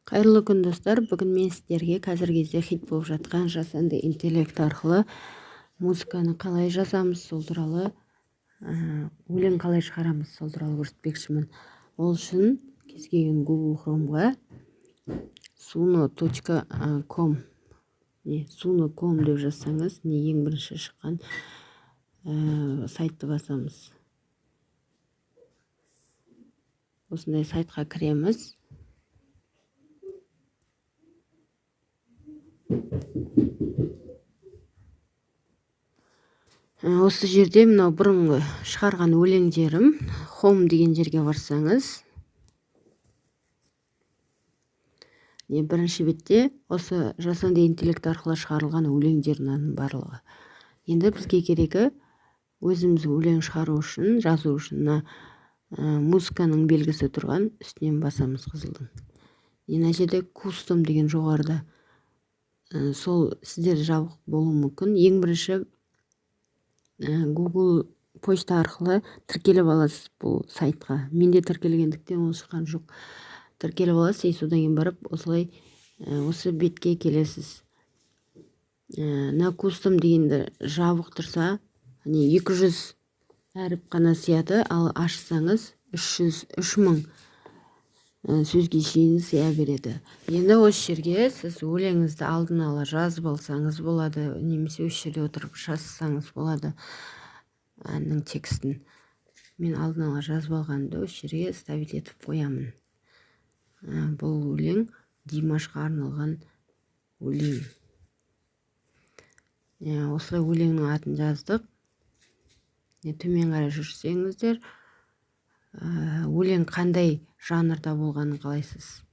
Қайырлы күн достар, бүгін мен сіздерге қазір кезде хит болып жатқан жасанды интеллект арқылы музыканы қалай жазамыз, сол туралы өлең қалай шығарамыз, сол туралы көрсетпекшімін. Ол үшін кез келген Google Chrome'ға suno.com деп жазсаңыз, ең бірінші шыққан сайтты басамыз. Осындай сайтқа кіреміз. Осы жерде мынау бұрынғы шығарған өлеңдерім, home деген жерге барсаңыз, бірінші бетте осы жасанды интеллект арқылы шығарылған өлеңдердің барлығы. Енді бізге керегі өзіміз өлең шығару үшін, жазу үшін музыканың белгісі тұрған үстінен басамыз қызылдың. Мына жерде custom деген жоғарыда, сол сіздер жабық болуы мүмкін. Ең бірінші Google почта арқылы тіркеліп аласыз бұл сайтқа. Менде тіркелгендіктен ол шыққан жоқ. Тіркеліп аласыз, содан кейін барып осылай осы бетке келесіз. Custom дегенді жабық тұрса, 200 әріп қана сияды, ал ашсаңыз 3000 сөзге шейін сия береді. Енді осы жерге сіз өлеңіңізді алдын ала жазып алсаңыз болады, немесе осы жерде отырып жазсаңыз болады әннің текстін. Мен алдын ала жазып алғанды осы жерге ставить етіп қоямын. Бұл өлең Димашқа арналған өлең. Осылай өлеңнің атын жаздық. Төмен қарай жүрсеңіздер, өлең қандай жанрда болғанын қалайсыз,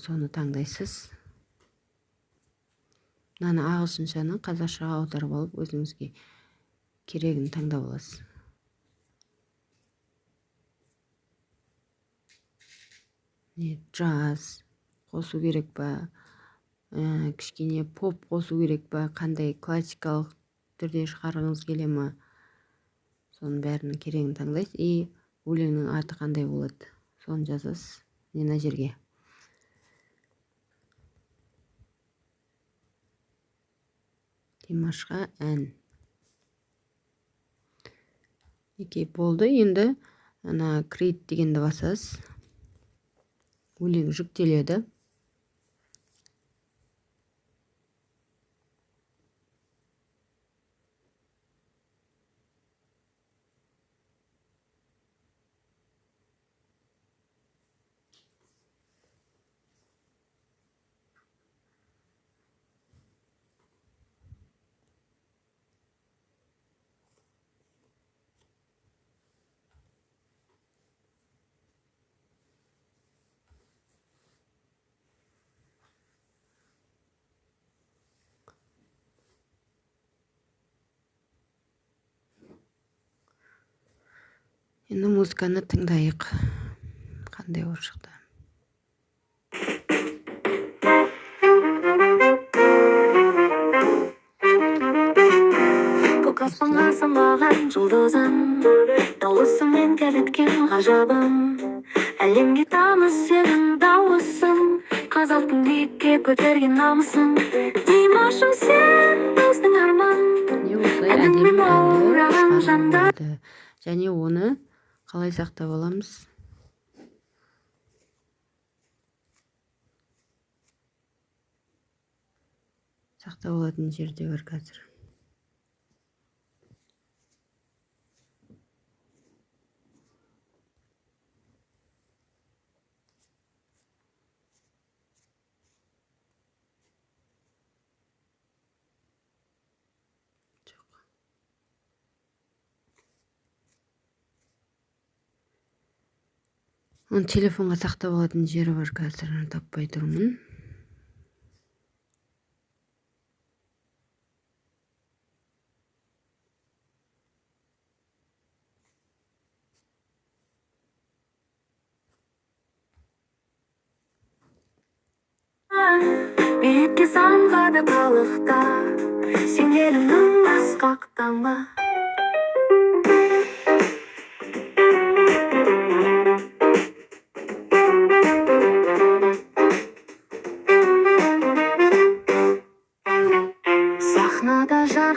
соны таңдайсыз. Мынаны ағылшыншаны қазақшаға аударып алып, өзіңізге керегін таңдап аласыз. Джаз қосу керек па, кішкене поп қосу керек па, қандай классикалық түрде шығарғыңыз келе ма, соның бәрінің керегін таңдайсыз. И өлеңнің аты қандай болады, соны жазасыз мына жерге. Димашқа ән. Болды. Енді create дегенді басасыз. Өлең жүктеледі. Енді музыканы тыңдайық. Қандай болып шықты. Көк аспанға самғаған жұлдызым, дауысымен келеткен ғажабым, әлемге таныс сенің дауысың, қазақтың биікке көтерген намысың. Димашым сен біздің арман, әніңмен аураған жандар. Және оны қалай сақтап аламыз? Сақтап алатын жерде бар қазір. Оны телефонға сақтап алатын жері бар қазір, таппай тұрмын. Биікке самғады балықта, сен елімнің асқақтама.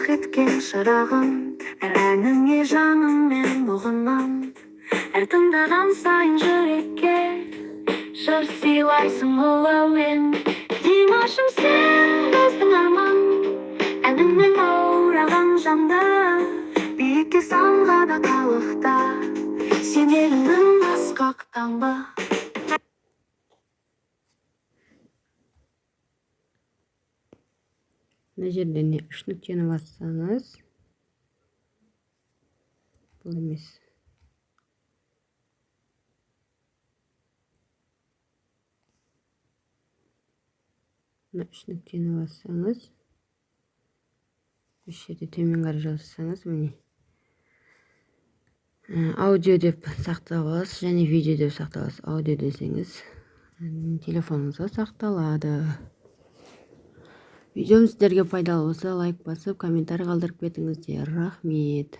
жарық еткен шырағым, әр әніңе жаныммен ұғынам. Әр тыңдаған сайын жүрекке жыр сыйлайсың ол әуен. Димашым сен біздің арман, әніңмен аураған жанды биікке самғады қалықта, сен елімнің асқақ таңба. мына жерде не үш нүктені бассаңыз, бұл емес. Мына үш нүктені бассаңыз, үш жерде төмен қарай жазсаңыз, міне аудио деп сақтап аласыз, және видео деп сақтап аласыз. Аудио десеңіз, телефоныңызға сақталады. Видеом сіздерге пайдалы болса, лайк басып, комментарий қалдырып кетіңіздер. Рахмет.